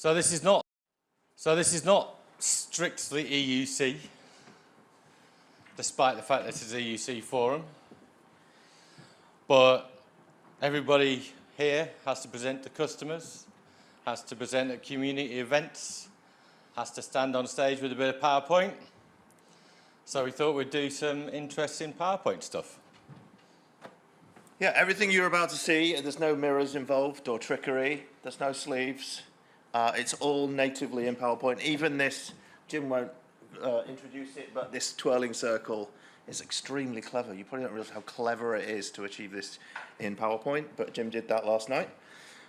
So this is not strictly EUC, despite the fact that it's an EUC forum. But everybody here has to present to customers, has to present at community events, has to stand on stage with a bit of PowerPoint. So we thought we'd do some interesting PowerPoint stuff. Yeah, everything you're about to see, there's no mirrors involved or trickery, there's no sleeves. It's all natively in PowerPoint. Even this, Jim won't introduce it, but this twirling circle is extremely clever. You probably don't realize how clever it is to achieve this in PowerPoint, but Jim did that last night.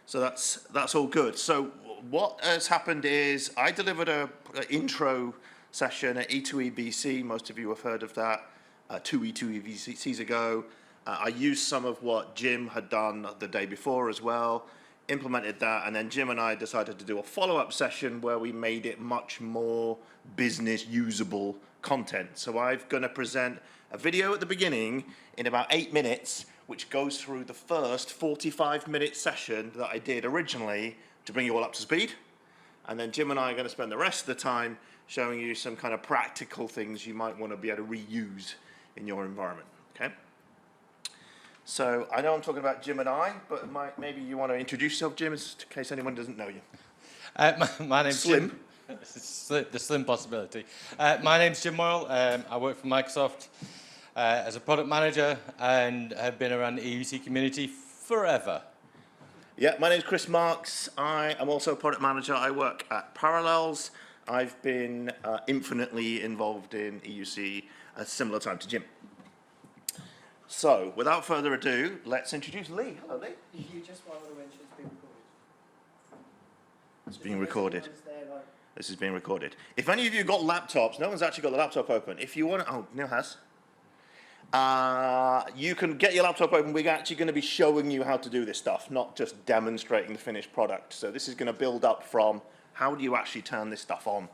So that's all good. So what has happened is I delivered an intro session at E2EBC. Most of you have heard of that 2 E2EBCs ago. I used some of what Jim had done the day before as well, implemented that, and then Jim and I decided to do a follow-up session where we made it much more business usable content. So I'm going to present a video at the beginning in about 8 minutes, which goes through the first 45-minute session that I did originally to bring you all up to speed. And then Jim and I are going to spend the rest of the time showing you some kind of practical things you might want to be able to reuse in your environment. Okay? So I know I'm talking about Jim and I, but maybe you want to introduce yourself, Jim, in case anyone doesn't know you. My name's Slim. Jim. The slim possibility. My name's Jim Moyle. I work for Microsoft as a product manager and have been around the EUC community forever. Yeah, my name's Chris Marks. I am also a product manager. I work at Parallels. I've been infinitely involved in EUC at a similar time to Jim. So, without further ado, let's introduce Lee. Hello, Lee. You just want to mention it's being recorded. It's being recorded. This is being recorded. If any of you got laptops, no one's actually got the laptop open. If you want to, oh, Neil has. You can get your laptop open. We're actually going to be showing you how to do this stuff, not just demonstrating the finished product. So this is going to build up from how do you actually turn this stuff on.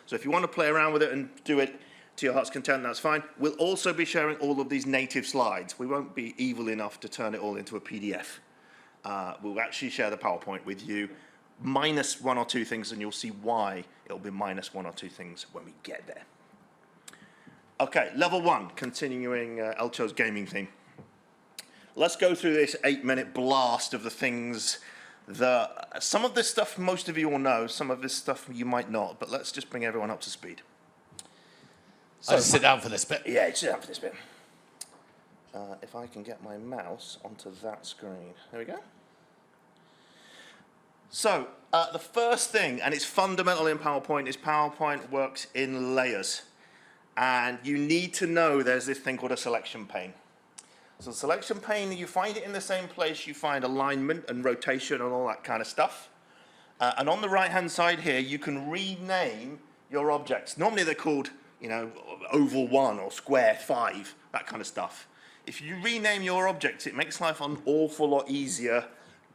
So if you want to play around with it and do it to your heart's content, that's fine. We'll also be sharing all of these native slides. We won't be evil enough to turn it all into a PDF. We'll actually share the PowerPoint with you, minus 1 or 2 things, and you'll see why it'll be minus 1 or 2 things when we get there. Okay, level 1, continuing Elcho's gaming theme. Let's go through this 8-minute blast of the things that, some of this stuff most of you will know, some of this stuff you might not, but let's just bring everyone up to speed. So sit down for this bit. Yeah, sit down for this bit. If I can get my mouse onto that screen. There we go. So, the first thing, and it's fundamental in PowerPoint, is PowerPoint works in layers. And you need to know there's this thing called a selection pane. So the selection pane, you find it in the same place you find alignment and rotation and all that kind of stuff. And on the right-hand side here, you can rename your objects. Normally they're called, you know, oval 1 or square 5, that kind of stuff. If you rename your objects, it makes life an awful lot easier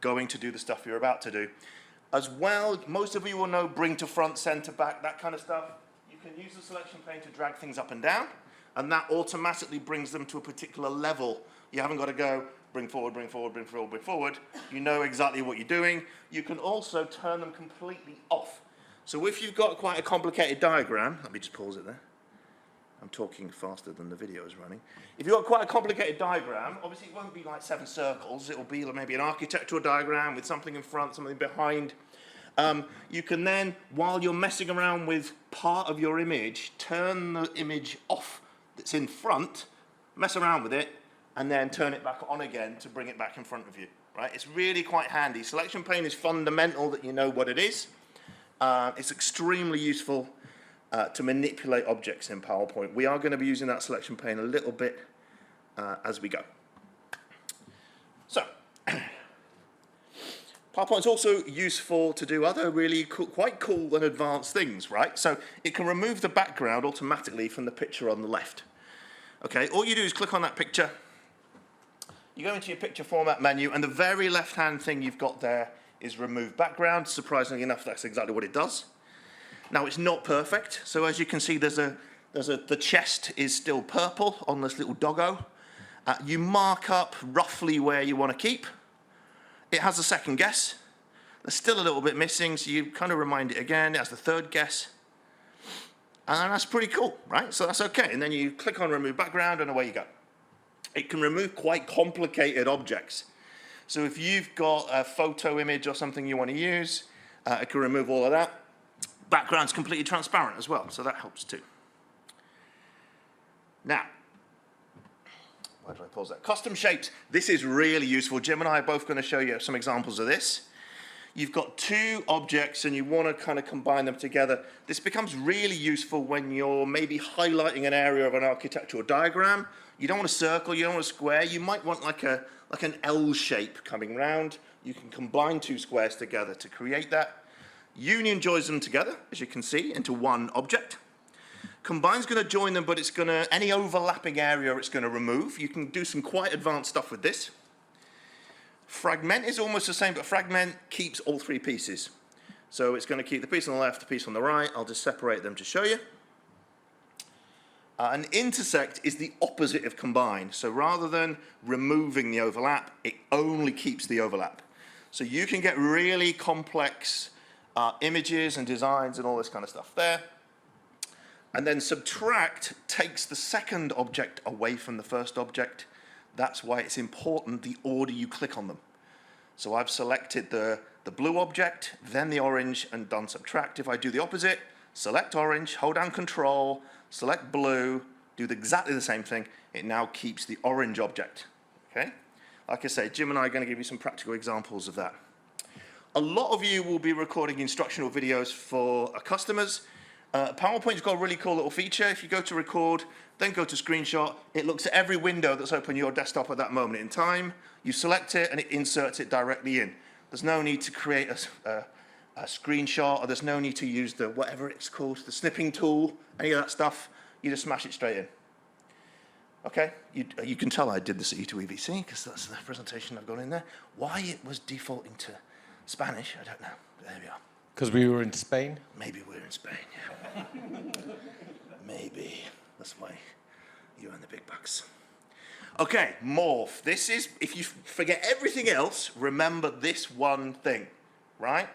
going to do the stuff you're about to do. As well, most of you will know bring to front, center, back, that kind of stuff. You can use the selection pane to drag things up and down, and that automatically brings them to a particular level. You haven't got to go bring forward, bring forward, bring forward, bring forward. You know exactly what you're doing. You can also turn them completely off. So if you've got quite a complicated diagram, let me just pause it there. I'm talking faster than the video is running. If you've got quite a complicated diagram, obviously it won't be like 7 circles. It will be maybe an architectural diagram with something in front, something behind. You can then, while you're messing around with part of your image, turn the image off that's in front, mess around with it, and then turn it back on again to bring it back in front of you. Right? It's really quite handy. Selection pane is fundamental that you know what it is. It's extremely useful to manipulate objects in PowerPoint. We are going to be using that selection pane a little bit as we go. So, PowerPoint's also useful to do other really cool, quite cool and advanced things, right? So it can remove the background automatically from the picture on the left. Okay, all you do is click on that picture. You go into your picture format menu, and the very left-hand thing you've got there is remove background. Surprisingly enough, that's exactly what it does. Now, it's not perfect. So as you can see, the chest is still purple on this little doggo. You mark up roughly where you want to keep. It has a second guess. There's still a little bit missing, so you kind of remind it again. It has the third guess. And that's pretty cool, right? So that's okay. And then you click on remove background and away you go. It can remove quite complicated objects. So if you've got a photo image or something you want to use, it can remove all of that. Background's completely transparent as well, so that helps too. Now, where do I pause that? Custom shapes. This is really useful. Jim and I are both going to show you some examples of this. You've got two objects and you want to kind of combine them together. This becomes really useful when you're maybe highlighting an area of an architectural diagram. You don't want a circle, you don't want a square. You might want like an L shape coming round. You can combine two squares together to create that. Union joins them together, as you can see, into one object. Combine's going to join them, but it's going to, any overlapping area it's going to remove. You can do some quite advanced stuff with this. Fragment is almost the same, but fragment keeps all three pieces. So it's going to keep the piece on the left, the piece on the right. I'll just separate them to show you. And intersect is the opposite of combine. So rather than removing the overlap, it only keeps the overlap. So you can get really complex images and designs and all this kind of stuff there. And then subtract takes the second object away from the first object. That's why it's important the order you click on them. So I've selected the blue object, then the orange, and done subtract. If I do the opposite, select orange, hold down Control, select blue, do exactly the same thing, it now keeps the orange object. Okay? Like I say, Jim and I are going to give you some practical examples of that. A lot of you will be recording instructional videos for customers. PowerPoint's got a really cool little feature. If you go to record, then go to screenshot, it looks at every window that's open on your desktop at that moment in time. You select it and it inserts it directly in. There's no need to create a screenshot, or there's no need to use the, whatever it's called, the snipping tool, any of that stuff. You just smash it straight in. Okay, you can tell I did this at E2EVC because that's the presentation I've got in there. Why it was defaulting to Spanish, I don't know. There we are. Because we were in Spain? Maybe we're in Spain, yeah. Maybe. That's why you earn the big bucks. Okay, morph. This is, if you forget everything else, remember this one thing, right?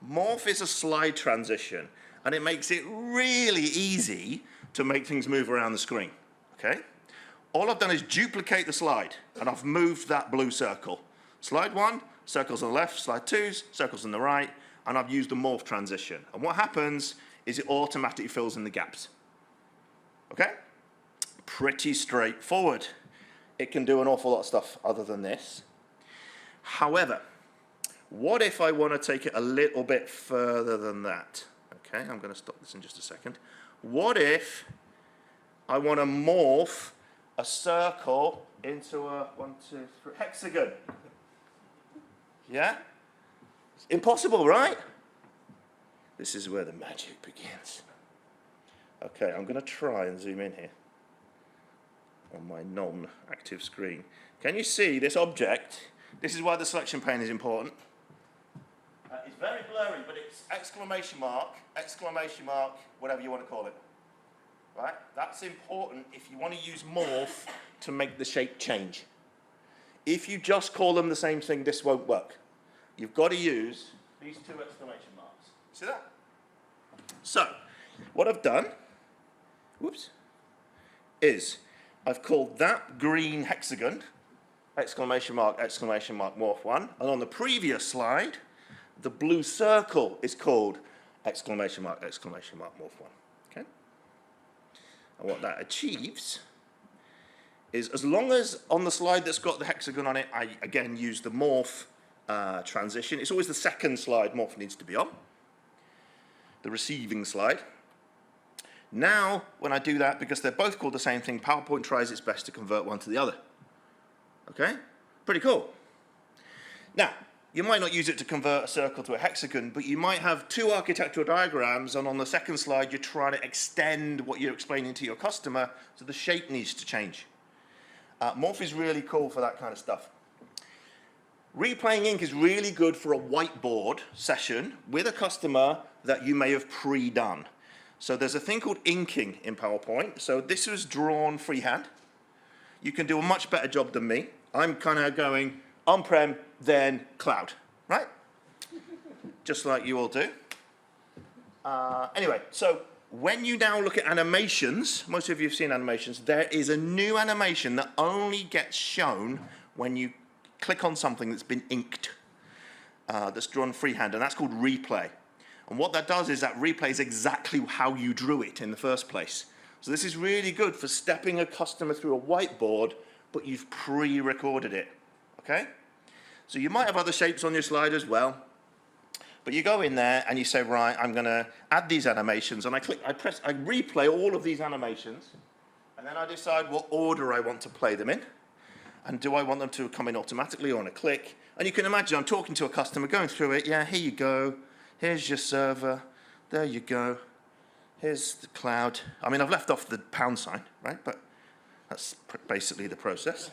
Morph is a slide transition, and it makes it really easy to make things move around the screen, okay? All I've done is duplicate the slide, and I've moved that blue circle. Slide 1, circles on the left, slide 2, circles on the right, and I've used the morph transition. And what happens is it automatically fills in the gaps. Okay? Pretty straightforward. It can do an awful lot of stuff other than this. However, what if I want to take it a little bit further than that? Okay, I'm going to stop this in just a second. What if I want to morph a circle into a 1, 2, 3 hexagon? Yeah? Impossible, right? This is where the magic begins. Okay, I'm going to try and zoom in here on my non-active screen. Can you see this object? This is why the selection pane is important. It's very blurry, but it's exclamation mark, whatever you want to call it. Right? That's important if you want to use morph to make the shape change. If you just call them the same thing, this won't work. You've got to use these two exclamation marks. See that? So, what I've done, is I've called that green hexagon, exclamation mark, morph 1, and on the previous slide, the blue circle is called exclamation mark, morph 1. Okay? And what that achieves is, as long as on the slide that's got the hexagon on it, I again use the morph transition. It's always the second slide morph needs to be on, the receiving slide. Now, when I do that, because they're both called the same thing, PowerPoint tries its best to convert one to the other. Okay? Pretty cool. Now, you might not use it to convert a circle to a hexagon, but you might have two architectural diagrams, and on the second slide, you're trying to extend what you're explaining to your customer, so the shape needs to change. Morph is really cool for that kind of stuff. Replaying ink is really good for a whiteboard session with a customer that you may have pre-done. So there's a thing called inking in PowerPoint. So this was drawn freehand. You can do a much better job than me. I'm kind of going on-prem, then cloud, right? just like you all do. Anyway, so when you now look at animations, most of you have seen animations, there is a new animation that only gets shown when you click on something that's been inked, that's drawn freehand, and that's called replay. And what that does is that replays exactly how you drew it in the first place. So this is really good for stepping a customer through a whiteboard, but you've pre-recorded it, okay? So you might have other shapes on your slide as well, but you go in there and you say, right, I'm gonna add these animations, and I replay all of these animations, and then I decide what order I want to play them in, and do I want them to come in automatically or on a click? And you can imagine I'm talking to a customer, going through it, yeah, here you go, here's your server, there you go, here's the cloud. I mean, I've left off the pound sign, right? But that's basically the process.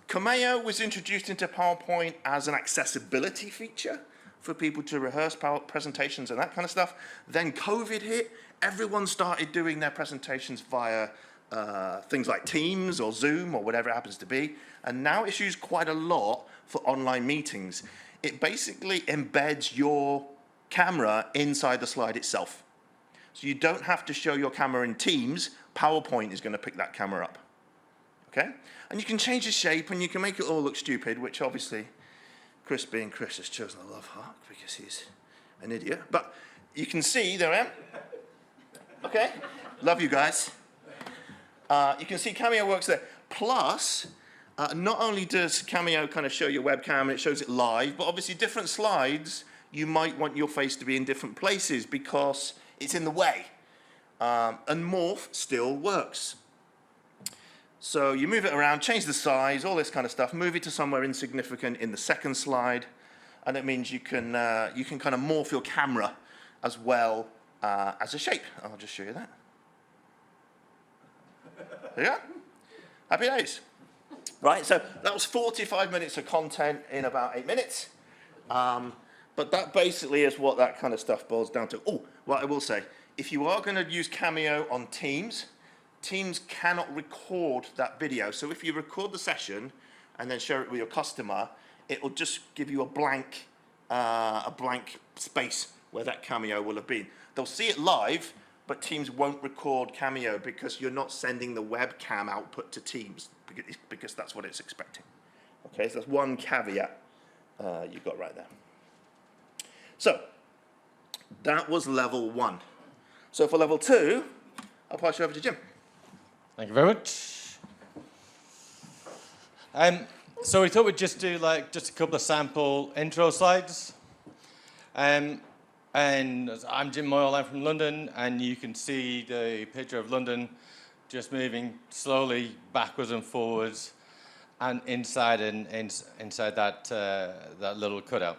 Cameo was introduced into PowerPoint as an accessibility feature for people to rehearse presentations and that kind of stuff. Then COVID hit, everyone started doing their presentations via things like Teams or Zoom or whatever it happens to be. And now it's used quite a lot for online meetings. It basically embeds your camera inside the slide itself. So you don't have to show your camera in Teams. PowerPoint is going to pick that camera up. Okay? And you can change the shape and you can make it all look stupid, which obviously Chris, being Chris, has chosen a love heart because he's an idiot. But you can see, there I am. Okay? Love you guys. You can see Cameo works there. Plus, not only does Cameo kind of show your webcam and it shows it live, but obviously different slides, you might want your face to be in different places because it's in the way. And morph still works. So you move it around, change the size, all this kind of stuff, move it to somewhere insignificant in the second slide, and it means you can kind of morph your camera as well as a shape. I'll just show you that. There you go. Happy days. Right, so that was 45 minutes of content in about 8 minutes. But that basically is what that kind of stuff boils down to. Oh, what I will say, if you are going to use Cameo on Teams, Teams cannot record that video. So if you record the session and then share it with your customer, it will just give you a blank space where that Cameo will have been. They'll see it live, but Teams won't record Cameo because you're not sending the webcam output to Teams because that's what it's expecting. Okay, so that's one caveat you've got right there. So that was level 1. So for level 2, I'll pass you over to Jim. Thank you very much. So we thought we'd just do just a couple of sample intro slides. And I'm Jim Moyle, I'm from London, and you can see the picture of London just moving slowly backwards and forwards and inside that little cutout.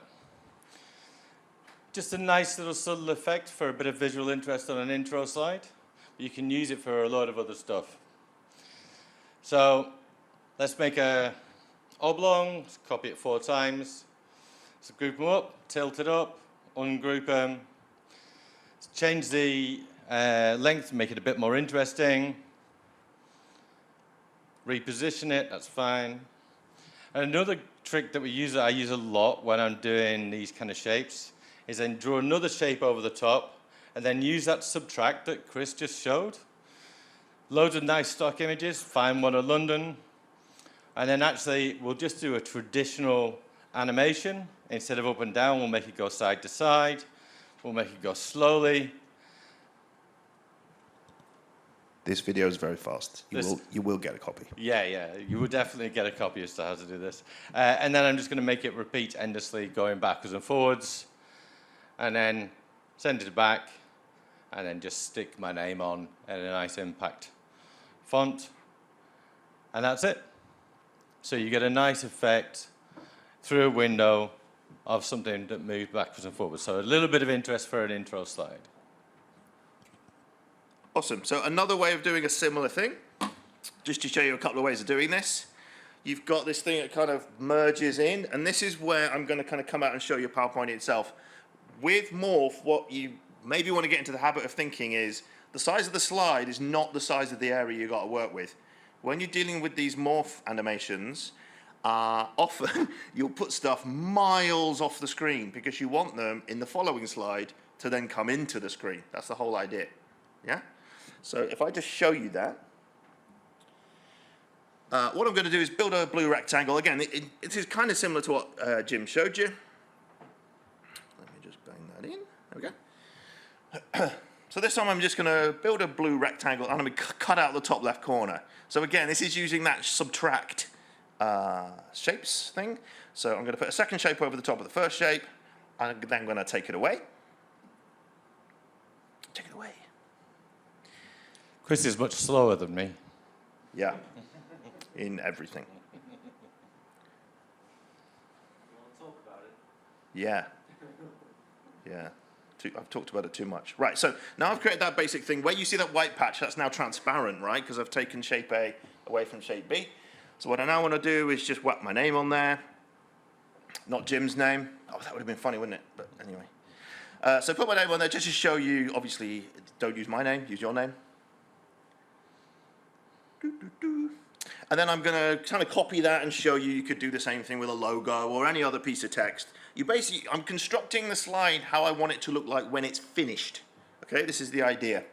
Just a nice little subtle effect for a bit of visual interest on an intro slide. You can use it for a lot of other stuff. So let's make a oblong, let's copy it 4 times. So group them up, tilt it up, ungroup them. Let's change the length, make it a bit more interesting. Reposition it, that's fine. And another trick that I use a lot when I'm doing these kind of shapes is then draw another shape over the top and then use that subtract that Chris just showed. Loads of nice stock images, find one of London, and then actually we'll just do a traditional animation. Instead of up and down, we'll make it go side to side, we'll make it go slowly. This video is very fast. You will get a copy. Yeah, you will definitely get a copy as to how to do this. And then I'm just going to make it repeat endlessly, going backwards and forwards, and then send it back, and then just stick my name on in a nice impact font, and that's it. So you get a nice effect through a window of something that moves backwards and forwards. So a little bit of interest for an intro slide. Awesome. So another way of doing a similar thing, just to show you a couple of ways of doing this. You've got this thing that kind of merges in, and this is where I'm going to kind of come out and show you PowerPoint itself. With Morph, what you maybe want to get into the habit of thinking is the size of the slide is not the size of the area you've got to work with. When you're dealing with these Morph animations, often you'll put stuff miles off the screen because you want them in the following slide to then come into the screen. That's the whole idea. Yeah? So if I just show you that, what I'm going to do is build a blue rectangle. Again, it is kind of similar to what Jim showed you. Let me just bang that in. There we go. So this time I'm just going to build a blue rectangle, and I'm going to cut out the top left corner. So again, this is using that subtract shapes thing. So I'm going to put a second shape over the top of the first shape, and then I'm going to take it away. Take it away. Chris is much slower than me. Yeah, in everything. You want to talk about it? Yeah. Yeah. I've talked about it too much. Right, so now I've created that basic thing. Where you see that white patch, that's now transparent, right? Because I've taken shape A away from shape B. So what I now want to do is just whack my name on there. Not Jim's name. Oh, that would have been funny, wouldn't it? But anyway. So put my name on there just to show you, obviously, don't use my name, use your name. And then I'm going to kind of copy that and show you could do the same thing with a logo or any other piece of text. I'm constructing the slide how I want it to look like when it's finished. Okay, this is the idea.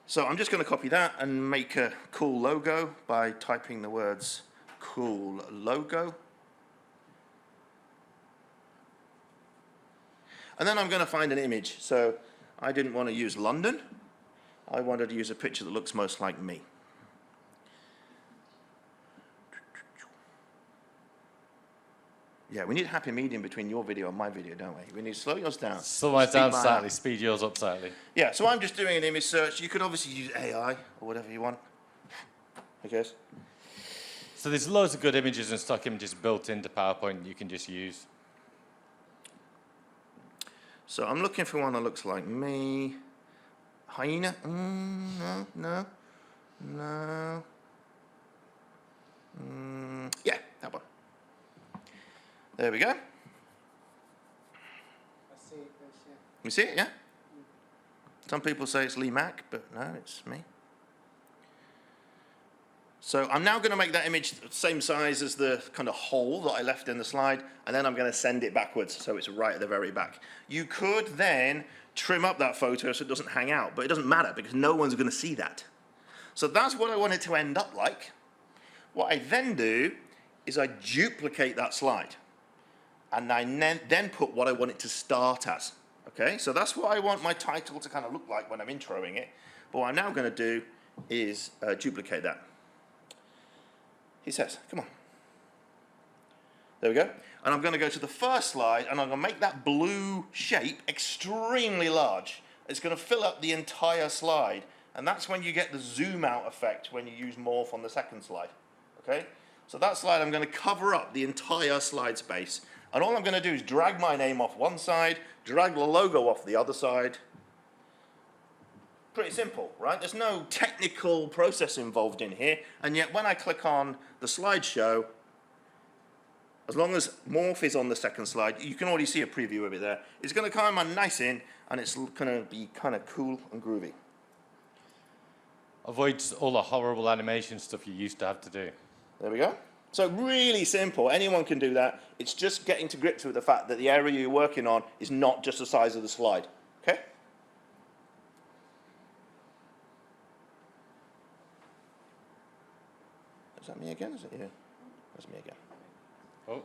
So I'm just going to copy that and make a cool logo by typing the words cool logo. And then I'm going to find an image. So I didn't want to use London. I wanted to use a picture that looks most like me. Yeah, we need a happy medium between your video and my video, don't we? We need to slow yours down. Slow mine down mine slightly, up. speed yours up slightly. Yeah, so I'm just doing an image search. You could obviously use AI or whatever you want. I guess. So there's loads of good images and stock images built into PowerPoint you can just use. So I'm looking for one that looks like me. Hyena? No. Yeah, that one. There we go. I see it, yes, yeah. You see it, yeah? Some people say it's Lee Mack, but no, it's me. So I'm now going to make that image the same size as the kind of hole that I left in the slide, and then I'm going to send it backwards so it's right at the very back. You could then trim up that photo so it doesn't hang out, but it doesn't matter because no one's going to see that. So that's what I want it to end up like. What I then do is I duplicate that slide, and I then put what I want it to start as. Okay, so that's what I want my title to kind of look like when I'm introing it. But what I'm now going to do is duplicate that. He says, come on. There we go. And I'm going to go to the first slide, and I'm going to make that blue shape extremely large. It's going to fill up the entire slide, and that's when you get the zoom out effect when you use morph on the second slide. Okay? So that slide, I'm going to cover up the entire slide space. And all I'm going to do is drag my name off one side, drag the logo off the other side. Pretty simple, right? There's no technical process involved in here. And yet when I click on the slideshow, as long as morph is on the second slide, you can already see a preview of it there. It's going to come on nice in, and it's going to be kind of cool and groovy. Avoid all the horrible animation stuff you used to have to do. There we go. So really simple. Anyone can do that. It's just getting to grips with the fact that the area you're working on is not just the size of the slide. Okay? Is that me again? Is it you? That's me again. Oh.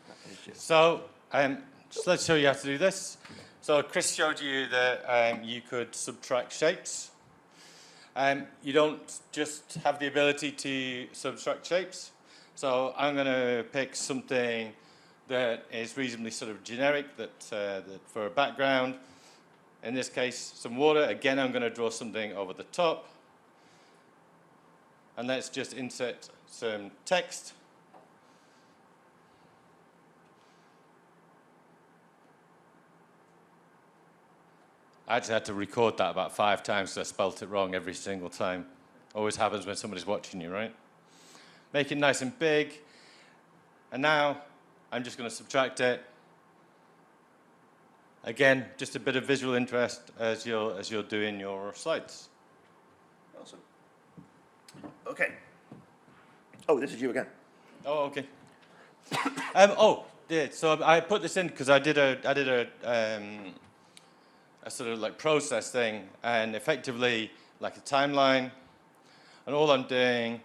That is you. So just let's show you how to do this. So Chris showed you that you could subtract shapes. You don't just have the ability to subtract shapes. So I'm going to pick something that is reasonably sort of generic that for a background. In this case, some water. Again, I'm going to draw something over the top. And let's just insert some text. I actually had to record that about 5 times so I spelt it wrong every single time. Always happens when somebody's watching you, right? Make it nice and big. And now I'm just going to subtract it. Again, just a bit of visual interest as you're doing your slides. Awesome. Okay. Oh, this is you again. Oh, okay. Yeah. So I put this in because I did a sort of like process thing, and effectively like a timeline. And all I'm doing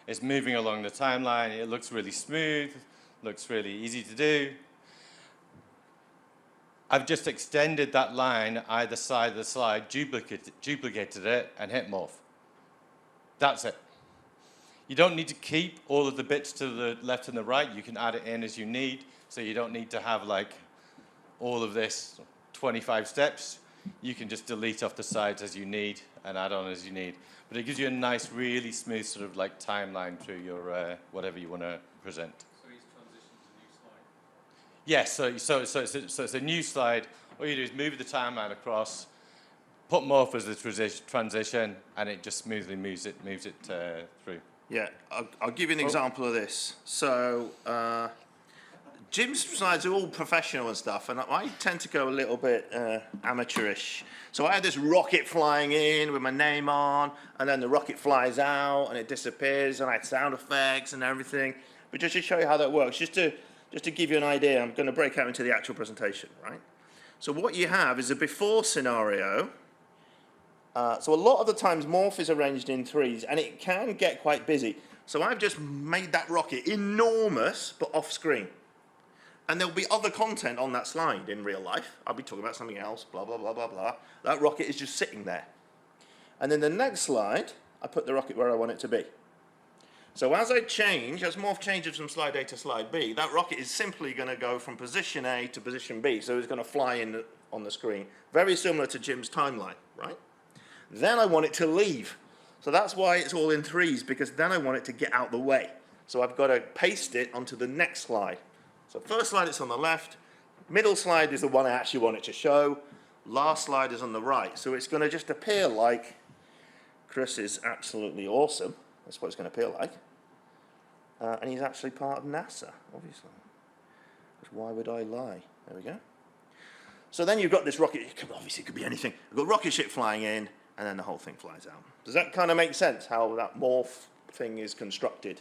is moving along the timeline. It looks really smooth, looks really easy to do. I've just extended that line either side of the slide, duplicated it, and hit morph. That's it. You don't need to keep all of the bits to the left and the right. You can add it in as you need, so you don't need to have like all of this 25 steps. You can just delete off the sides as you need and add on as you need. But it gives you a nice, really smooth sort of like timeline through your whatever you want to present. So he's transitioned to new slide. Yes, so it's a new slide. All you do is move the timeline across, put morph as the transition, and it just smoothly moves it through. Yeah, I'll give you an example of this. So, Jim's slides are all professional and stuff, and I tend to go a little bit amateurish. So I had this rocket flying in with my name on, and then the rocket flies out and it disappears, and I had sound effects and everything. But just to show you how that works, just to give you an idea, I'm going to break out into the actual presentation, right? So what you have is a before scenario. So a lot of the times morph is arranged in threes, and it can get quite busy. So I've just made that rocket enormous, but off screen. And there'll be other content on that slide in real life. I'll be talking about something else, blah, blah, blah, blah, blah. That rocket is just sitting there. And then the next slide, I put the rocket where I want it to be. So as morph changes from slide A to slide B, that rocket is simply going to go from position A to position B. So it's going to fly in on the screen. Very similar to Jim's timeline, right? Then I want it to leave. So that's why it's all in threes, because then I want it to get out the way. So I've got to paste it onto the next slide. So first slide is on the left, middle slide is the one I actually want it to show, last slide is on the right. So it's going to just appear like Chris is absolutely awesome. That's what it's going to appear like. And he's actually part of NASA, obviously. Because why would I lie? There we go. So then you've got this rocket, obviously it could be anything. You've got rocket ship flying in, and then the whole thing flies out. Does that kind of make sense, how that morph thing is constructed?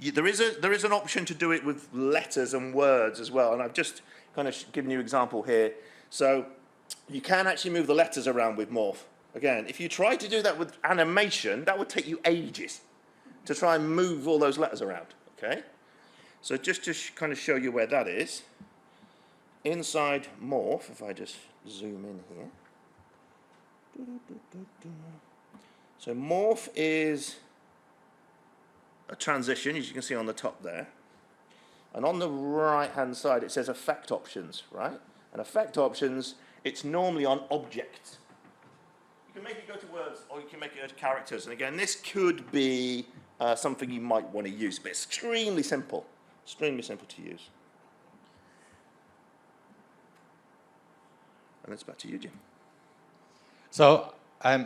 There is an option to do it with letters and words as well, and I've just kind of given you an example here. So you can actually move the letters around with morph. Again, if you try to do that with animation, that would take you ages to try and move all those letters around, okay? So just to kind of show you where that is, inside morph, if I just zoom in here. So morph is a transition, as you can see on the top there. And on the right-hand side, it says effect options, right? And effect options, it's normally on objects. You can make it go to words, or you can make it go to characters. And again, this could be something you might want to use, but it's extremely simple to use. And it's back to you, Jim. So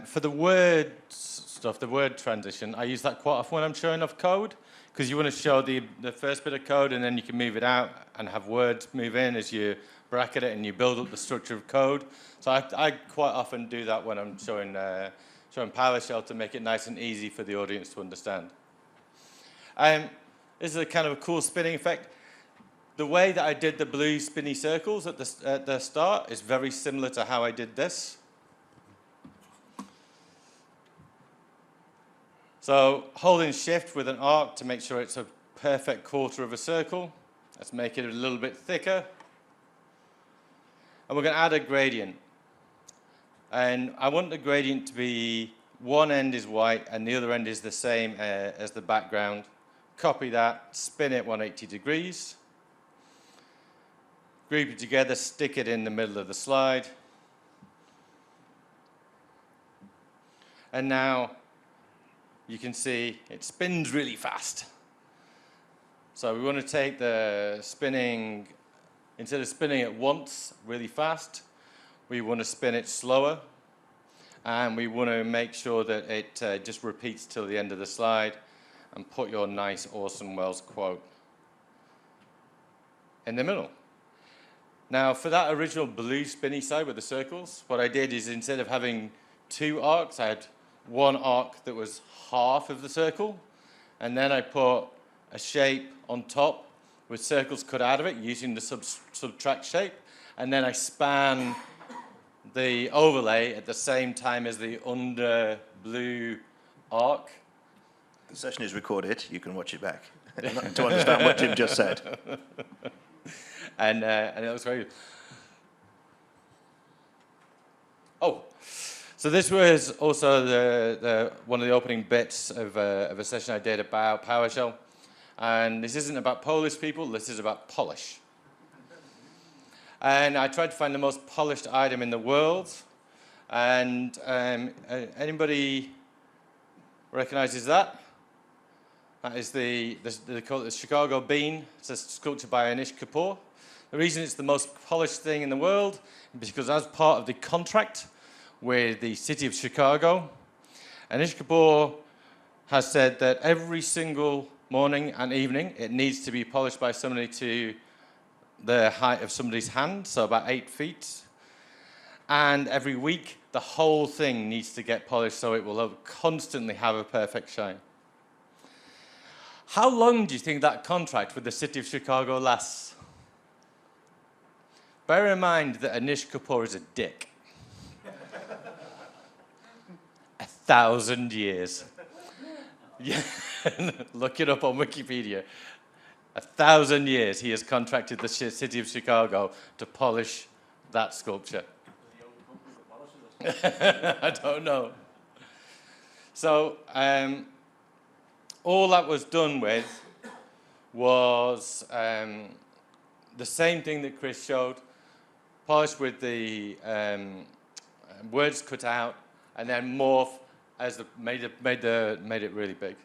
for the word stuff, the word transition, I use that quite often when I'm showing off code, because you want to show the first bit of code, and then you can move it out and have words move in as you bracket it and you build up the structure of code. So I quite often do that when I'm showing PowerShell to make it nice and easy for the audience to understand. This is a kind of a cool spinning effect. The way that I did the blue spinny circles at the start is very similar to how I did this. So holding shift with an arc to make sure it's a perfect quarter of a circle. Let's make it a little bit thicker. And we're going to add a gradient. And I want the gradient to be one end is white and the other end is the same as the background. Copy that, spin it 180 degrees. Group it together, stick it in the middle of the slide. And now you can see it spins really fast. So we want to take the spinning, instead of spinning it once really fast, we want to spin it slower. And we want to make sure that it just repeats till the end of the slide, and put your nice, awesome Wells quote in the middle. Now, for that original blue spinny side with the circles, what I did is instead of having two arcs, I had one arc that was half of the circle, and then I put a shape on top with circles cut out of it using the subtract shape, and then I span the overlay at the same time as the under blue arc. The session is recorded. You can watch it back to understand what Jim just said. And it looks very good. Oh, so this was also one of the opening bits of a session I did about PowerShell. And this isn't about Polish people, this is about polish. And I tried to find the most polished item in the world. And anybody recognizes that? That is they call it the Chicago Bean. It's a sculpture by Anish Kapoor. The reason it's the most polished thing in the world is because as part of the contract with the city of Chicago, Anish Kapoor has said that every single morning and evening it needs to be polished by somebody to the height of somebody's hand, so about 8 feet. And every week the whole thing needs to get polished so it will constantly have a perfect shine. How long do you think that contract with the city of Chicago lasts? Bear in mind that Anish Kapoor is a dick. 1,000 years. Yeah. Look it up on Wikipedia. 1,000 years he has contracted the city of Chicago to polish that sculpture. I don't know. So all that was done with was the same thing that Chris showed, polished with the words cut out, and then morph as made it really big.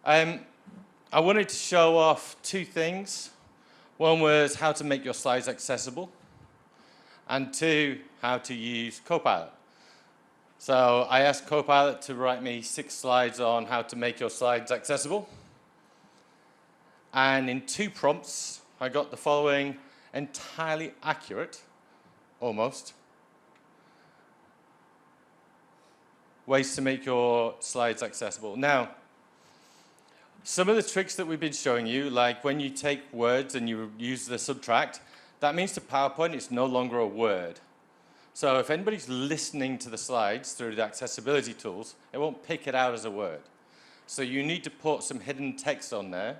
I wanted to show off 2 things. One was how to make your slides accessible, and 2, how to use Copilot. So I asked Copilot to write me 6 slides on how to make your slides accessible. And in 2 prompts, I got the following entirely accurate, almost, ways to make your slides accessible. Now, some of the tricks that we've been showing you, like when you take words and you use the subtract, that means to PowerPoint it's no longer a word. So if anybody's listening to the slides through the accessibility tools, it won't pick it out as a word. So you need to put some hidden text on there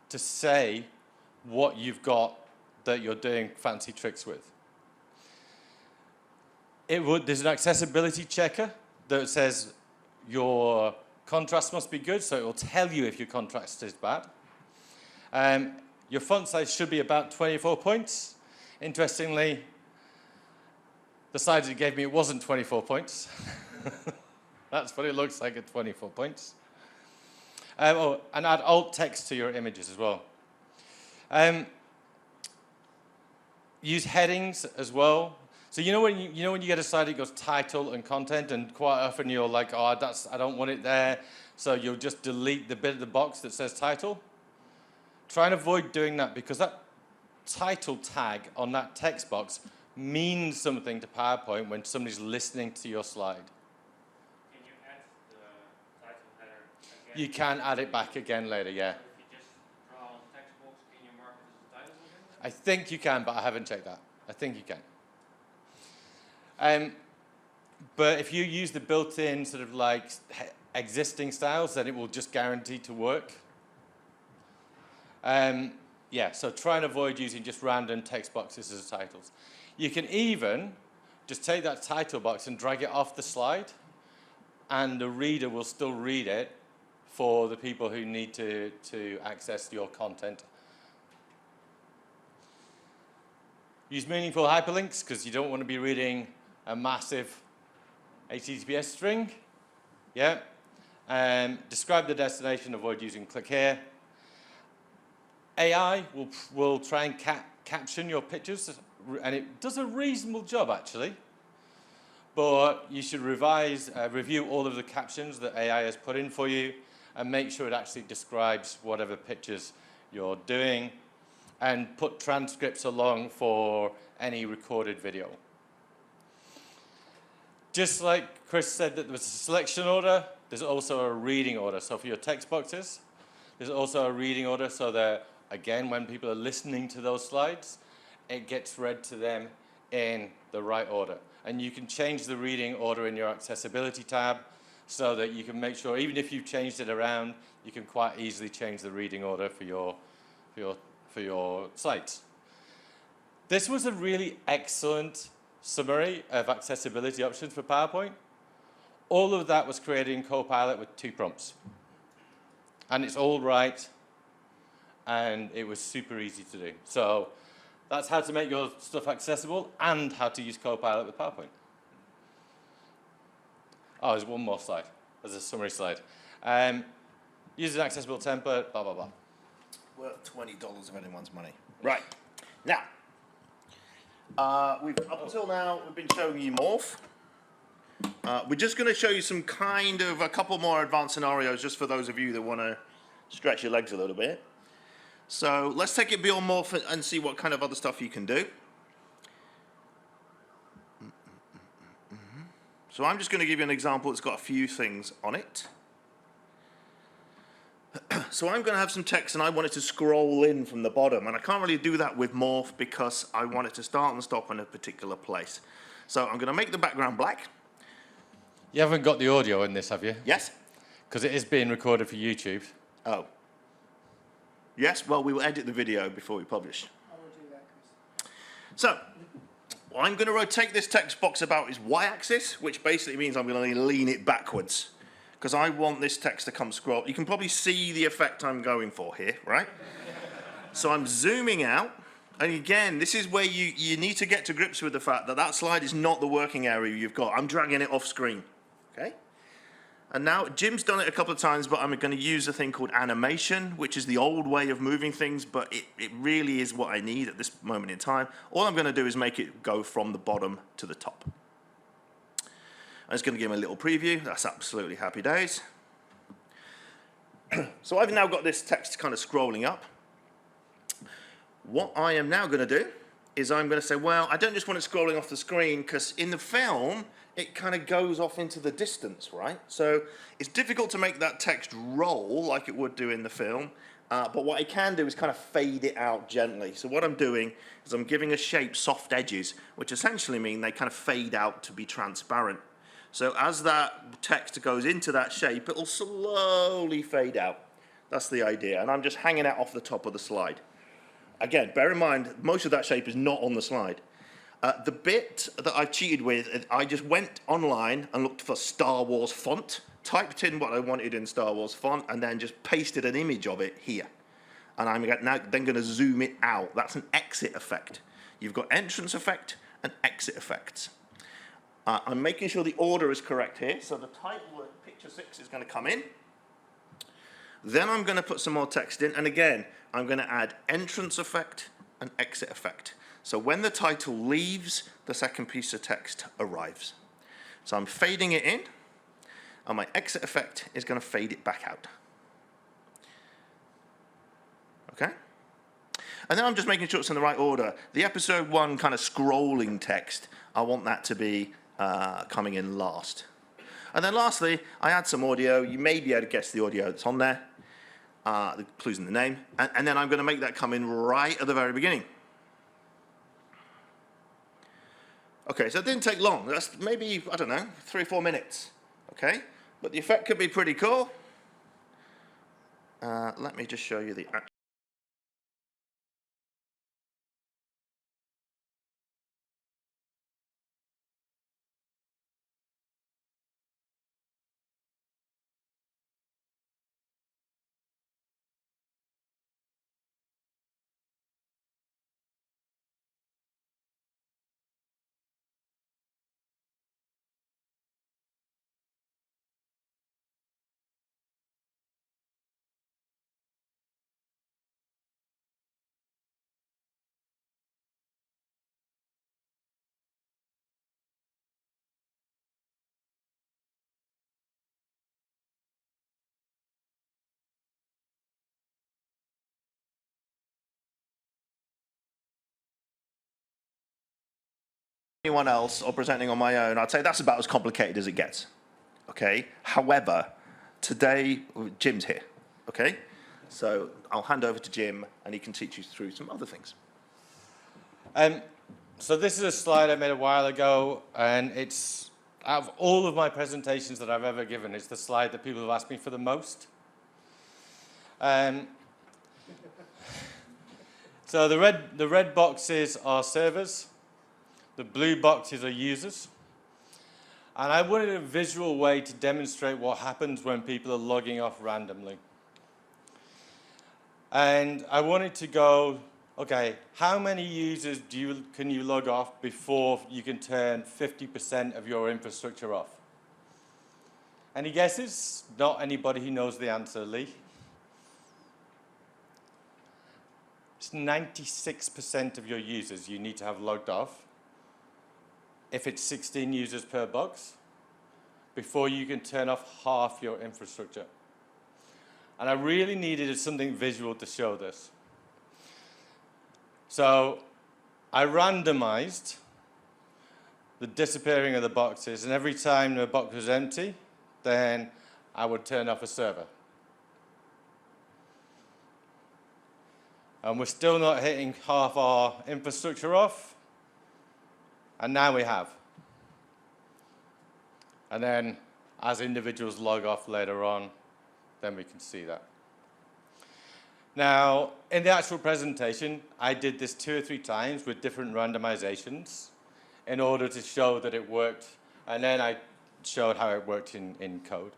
to say what you've got that you're doing fancy tricks with. There's an accessibility checker that says your contrast must be good, so it will tell you if your contrast is bad. Your font size should be about 24 points. Interestingly, the slides it gave me, it wasn't 24 points. That's what it looks like at 24 points. And add alt text to your images as well. Use headings as well. So you know when you get a slide, it goes title and content, and quite often you're like, oh, I don't want it there. So you'll just delete the bit of the box that says title. Try and avoid doing that because that title tag on that text box means something to PowerPoint when somebody's listening to your slide. Can you add the title header again? You can add it back again later, yeah. So if you just draw on the text box, can you mark it as a title again? I think you can, but I haven't checked that. I think you can. But if you use the built-in sort of like existing styles, then it will just guarantee to work. Yeah, so try and avoid using just random text boxes as titles. You can even just take that title box and drag it off the slide, and the reader will still read it for the people who need to access your content. Use meaningful hyperlinks, because you don't want to be reading a massive HTTPS string. Yeah. Describe the destination, avoid using click here. AI will try and caption your pictures, and it does a reasonable job, actually. But you should review all of the captions that AI has put in for you, and make sure it actually describes whatever pictures you're doing, and put transcripts along for any recorded video. Just like Chris said that there was a selection order, there's also a reading order. So for your text boxes, there's also a reading order so that, again, when people are listening to those slides, it gets read to them in the right order. And you can change the reading order in your accessibility tab so that you can make sure, even if you've changed it around, you can quite easily change the reading order for your slides. This was a really excellent summary of accessibility options for PowerPoint. All of that was created in Copilot with 2 prompts. And it's all right, and it was super easy to do. So that's how to make your stuff accessible and how to use Copilot with PowerPoint. Oh, there's one more slide. There's a summary slide. Use an accessible template, blah, blah, blah. Worth $20 of anyone's money. Right. Now, up until now, we've been showing you Morph. We're just going to show you some a couple more advanced scenarios just for those of you that want to stretch your legs a little bit. So let's take it beyond Morph and see what kind of other stuff you can do. So I'm just going to give you an example that's got a few things on it. So I'm going to have some text and I want it to scroll in from the bottom, and I can't really do that with Morph because I want it to start and stop in a particular place. So I'm going to make the background black. You haven't got the audio in this, have you? Yes? Because it is being recorded for YouTube. Oh. Yes, well, we will edit the video before we publish. I will do that, Chris. So I'm going to rotate this text box about its y-axis, which basically means I'm going to lean it backwards, because I want this text to come scroll. You can probably see the effect I'm going for here, right? So I'm zooming out. And again, this is where you need to get to grips with the fact that that slide is not the working area you've got. I'm dragging it off screen, okay? And now Jim's done it a couple of times, but I'm going to use a thing called animation, which is the old way of moving things, but it really is what I need at this moment in time. All I'm going to do is make it go from the bottom to the top. I'm just going to give him a little preview. That's absolutely happy days. So I've now got this text kind of scrolling up. What I am now going to do is I'm going to say, well, I don't just want it scrolling off the screen, because in the film, it kind of goes off into the distance, right? So it's difficult to make that text roll like it would do in the film, but what I can do is kind of fade it out gently. So what I'm doing is I'm giving a shape soft edges, which essentially mean they kind of fade out to be transparent. So as that text goes into that shape, it'll slowly fade out. That's the idea, and I'm just hanging out off the top of the slide. Again, bear in mind, most of that shape is not on the slide. The bit that I cheated with, I just went online and looked for Star Wars font, typed in what I wanted in Star Wars font, and then just pasted an image of it here. And I'm now then going to zoom it out. That's an exit effect. You've got entrance effect and exit effects. I'm making sure the order is correct here. So the title of picture 6 is going to come in. Then I'm going to put some more text in, and again, I'm going to add entrance effect and exit effect. So when the title leaves, the second piece of text arrives. So I'm fading it in, and my exit effect is going to fade it back out. Okay? And then I'm just making sure it's in the right order. The episode 1 kind of scrolling text, I want that to be coming in last. And then lastly, I add some audio. You may be able to guess the audio that's on there. The clues in the name. And then I'm going to make that come in right at the very beginning. Okay, so it didn't take long. That's maybe, I don't know, 3 or 4 minutes. Okay? But the effect could be pretty cool. Let me just show you the actual anyone else or presenting on my own, I'd say that's about as complicated as it gets. Okay. However, today Jim's here. Okay. So I'll hand over to Jim, and he can teach you through some other things. So this is a slide I made a while ago, and it's, out of all of my presentations that I've ever given, it's the slide that people have asked me for the most. So the red boxes are servers, the blue boxes are users, and I wanted a visual way to demonstrate what happens when people are logging off randomly. And I wanted to go, okay, how many users can you log off before you can turn 50% of your infrastructure off? Any guesses? Not anybody who knows the answer, Lee. It's 96% of your users you need to have logged off, if it's 16 users per box, before you can turn off half your infrastructure. And I really needed something visual to show this. So I randomized the disappearing of the boxes, and every time the box was empty, then I would turn off a server. And we're still not hitting half our infrastructure off, and now we have. And then as individuals log off later on, then we can see that. Now, in the actual presentation, I did this 2 or 3 times with different randomizations in order to show that it worked, and then I showed how it worked in code.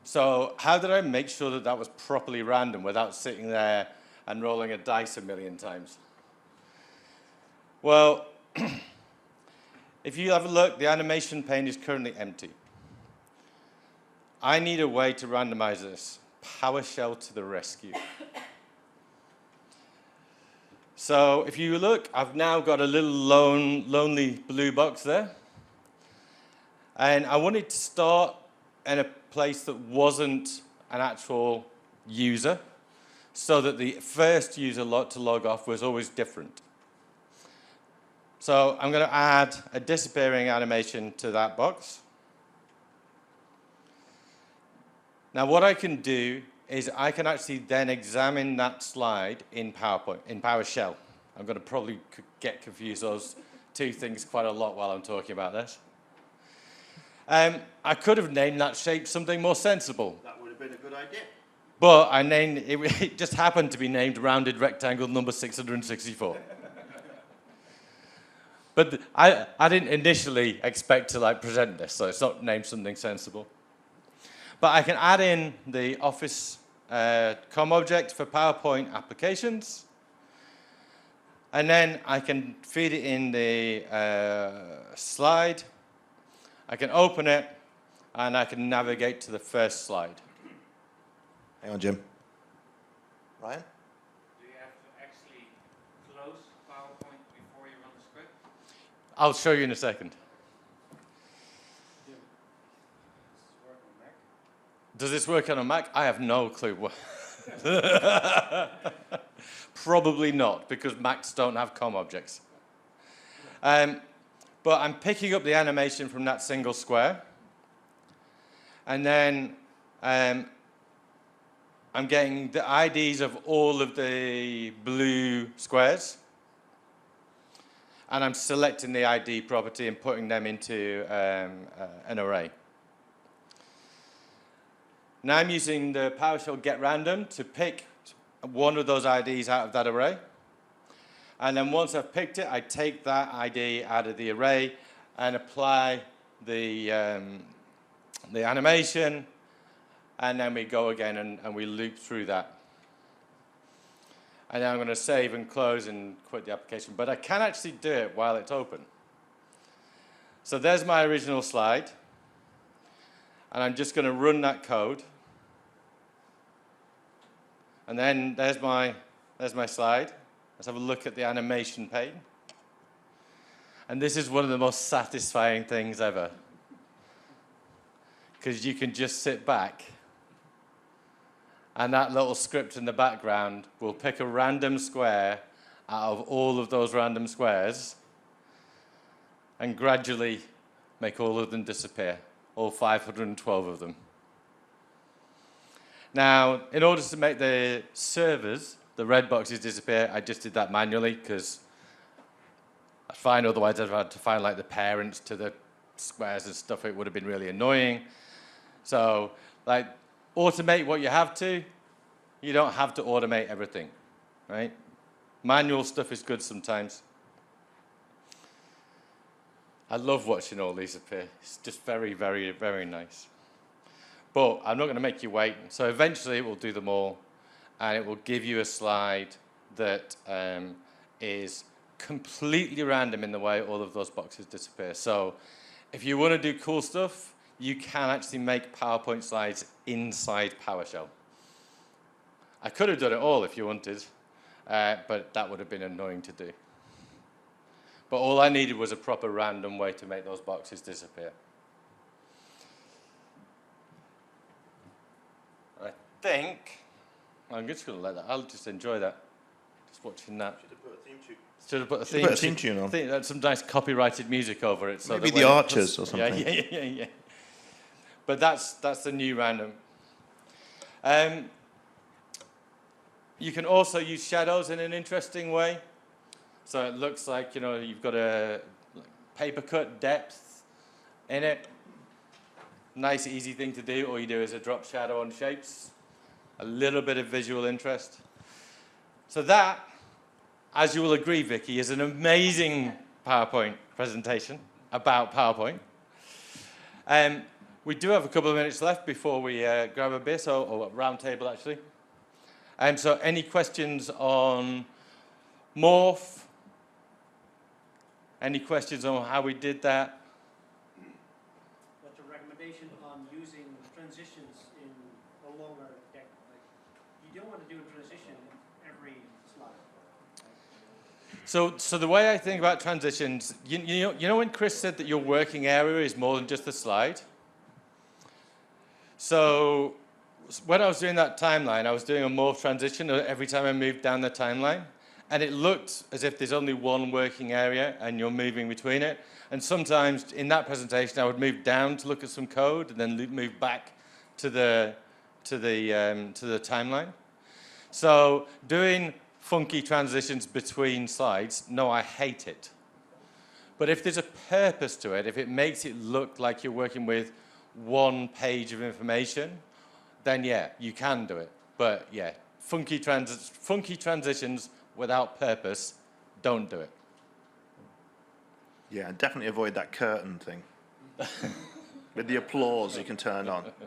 So how did I make sure that that was properly random without sitting there and rolling a dice a million times? Well, if you have a look, the animation pane is currently empty. I need a way to randomize this. PowerShell to the rescue. So if you look, I've now got a little lonely blue box there. And I wanted to start in a place that wasn't an actual user, so that the first user to log off was always different. So I'm going to add a disappearing animation to that box. Now what I can do is I can actually then examine that slide in PowerPoint, in PowerShell. I'm going to probably get confused those 2 things quite a lot while I'm talking about this. I could have named that shape something more sensible. That would have been a good idea. But I named it just happened to be named rounded rectangle number 664. But I didn't initially expect to present this, so it's not named something sensible. But I can add in the Office COM object for PowerPoint applications, and then I can feed it in the slide. I can open it, and I can navigate to the first slide. Hang on, Jim. Ryan? Do you have to actually close PowerPoint before you run the script? I'll show you in a second. Does this work on a Mac? I have no clue. Probably not, because Macs don't have COM objects. But I'm picking up the animation from that single square. And then I'm getting the IDs of all of the blue squares. And I'm selecting the ID property and putting them into an array. Now I'm using the PowerShell getRandom to pick one of those IDs out of that array. And then once I've picked it, I take that ID out of the array and apply the animation. And then we go again and we loop through that. And then I'm going to save and close and quit the application. But I can actually do it while it's open. So there's my original slide. And I'm just going to run that code. And then there's my slide. Let's have a look at the animation pane. And this is one of the most satisfying things ever. Because you can just sit back, and that little script in the background will pick a random square out of all of those random squares and gradually make all of them disappear, all 512 of them. Now, in order to make the servers, the red boxes disappear, I just did that manually because I find otherwise I'd had to find like the parents to the squares and stuff. It would have been really annoying. So, like, automate what you have to. You don't have to automate everything, right? Manual stuff is good sometimes. I love watching all these appear. It's just very, very, very nice. But I'm not going to make you wait. So eventually it will do them all, and it will give you a slide that is completely random in the way all of those boxes disappear. So if you want to do cool stuff, you can actually make PowerPoint slides inside PowerShell. I could have done it all if you wanted, but that would have been annoying to do. But all I needed was a proper random way to make those boxes disappear. I think I'm just going to let that. I'll just enjoy that. Just watching that. Should have put a theme tune. Should have put a Should have put a theme tune on. I think that's some nice copyrighted music over it. So Maybe that the when it Archers puts- or something. Yeah. But that's the new random. You can also use shadows in an interesting way. So it looks like, you know, you've got a paper cut depth in it. Nice, easy thing to do. All you do is a drop shadow on shapes. A little bit of visual interest. So that, as you will agree, Vicky, is an amazing PowerPoint presentation about PowerPoint. We do have a couple of minutes left before we grab a beer, or a round table actually. So any questions on Morph? Any questions on how we did that? What's your recommendation on using transitions in a longer deck? Like, you don't want to do a transition every slide. So the way I think about transitions, you know when Chris said that your working area is more than just the slide? So when I was doing that timeline, I was doing a morph transition every time I moved down the timeline. And it looked as if there's only one working area and you're moving between it. And sometimes in that presentation, I would move down to look at some code and then move back to the timeline. So doing funky transitions between slides, no, I hate it. But if there's a purpose to it, if it makes it look like you're working with one page of information, then yeah, you can do it. But yeah, funky transitions without purpose, don't do it. Yeah, and definitely avoid that curtain thing. With the applause you can turn on. What's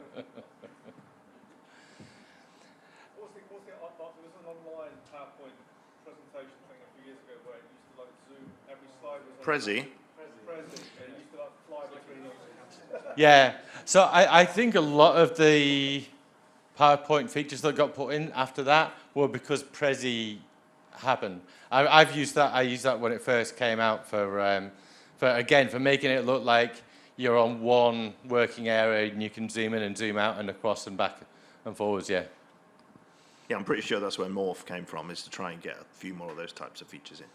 the there was an online PowerPoint presentation thing a few years ago where it used to like zoom every slide was Prezi. Prezi. It used to like fly between them. Yeah, so I think a lot of the PowerPoint features that got put in after that were because Prezi happened. I've used that. I used that when it first came out for making it look like you're on one working area and you can zoom in and zoom out and across and back and forwards. Yeah. Yeah, I'm pretty sure that's where Morph came from, is to try and get a few more of those types of features in.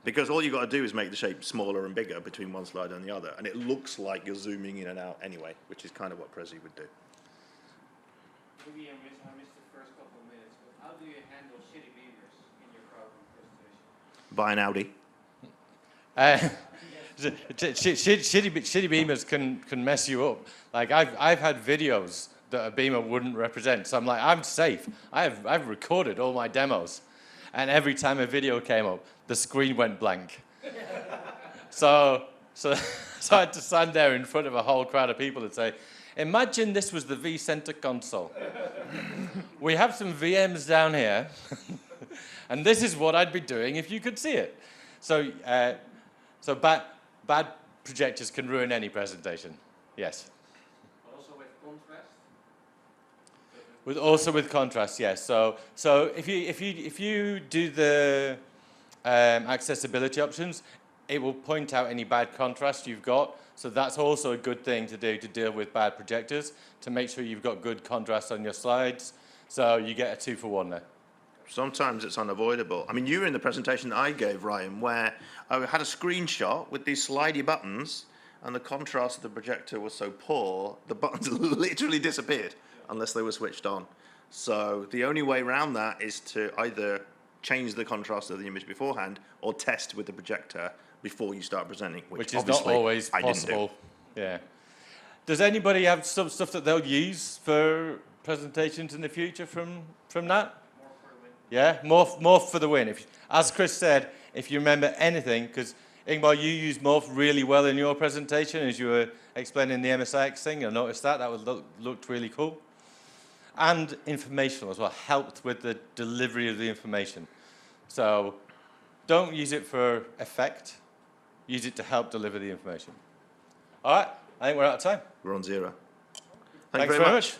Because all you've got to do is make the shape smaller and bigger between one slide and the other, and it looks like you're zooming in and out anyway, which is kind of what Prezi would do. Maybe I missed the first couple of minutes, but how do you handle shitty beavers in your PowerPoint presentation? Buy an Audi. Shitty beamers can mess you up. Like I've had videos that a beamer wouldn't represent, so I'm like, I'm safe. I've recorded all my demos, and every time a video came up, the screen went blank. So I had to stand there in front of a whole crowd of people and say, imagine this was the vCenter console. We have some VMs down here, and this is what I'd be doing if you could see it. So bad projectors can ruin any presentation. Yes. But also with contrast? With contrast, yes. So if you do the accessibility options, it will point out any bad contrast you've got. So that's also a good thing to do to deal with bad projectors, to make sure you've got good contrast on your slides. So you get a 2-for-1 there. Sometimes it's unavoidable. I mean, you were in the presentation that I gave, Ryan, where I had a screenshot with these slidey buttons, and the contrast of the projector was so poor, the buttons literally disappeared unless they were switched on. So the only way around that is to either change the contrast of the image beforehand or test with the projector before you start presenting, which is not always possible. Yeah. Does anybody have some stuff that they'll use for presentations in the future from that? More for the win. Yeah, Morph for the win. As Chris said, if you remember anything, because Ingmar, you used Morph really well in your presentation as you were explaining the MSX thing. I noticed that looked really cool. And informational as well, helped with the delivery of the information. So don't use it for effect, use it to help deliver the information. All right, I think we're out of time. We're on 0. Thanks very much.